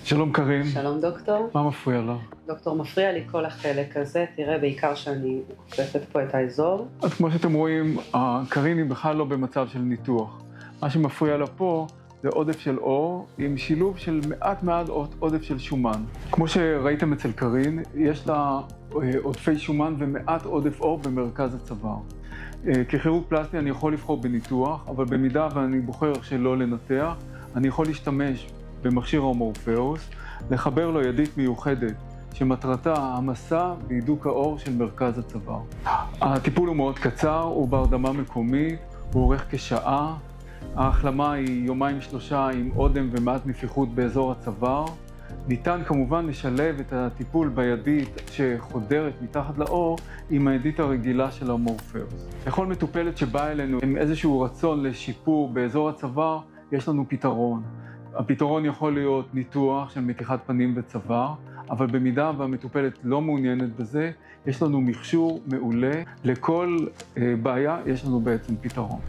שלום קרין. שלום דוקטור. מה מפריע לך? דוקטור, מפריע לי כל החלק הזה, תראה בעיקר שאני קופצת פה את האזור. אז כמו שאתם רואים, קרין היא בכלל לא במצב של ניתוח. מה שמפריע לה פה זה עודף של אור עם שילוב של מעט עודף של שומן. כמו שראיתם אצל קרין, יש לה עודפי שומן ומעט עודף אור במרכז הצוואר. ככירורג פלסטי אני יכול לבחור בניתוח, אבל במידה ואני בוחר שלא לנתח, אני יכול להשתמש במכשיר המורפאוס, לחבר לו ידית מיוחדת שמטרתה המסה והידוק האור של מרכז הצוואר. הטיפול הוא מאוד קצר, הוא בהרדמה מקומית, הוא אורך כשעה. ההחלמה היא 2-3 עם אודם ומעט נפיחות באזור הצוואר. ניתן כמובן לשלב את הטיפול בידית שחודרת מתחת לאור עם הידית הרגילה של המורפאוס. לכל מטופלת שבאה אלינו עם איזשהו רצון לשיפור באזור הצוואר, יש לנו פתרון. הפתרון יכול להיות ניתוח של מתיחת פנים וצוואר, אבל במידה והמטופלת לא מעוניינת בזה, יש לנו מכשור מעולה. לכל בעיה יש לנו בעצם פתרון.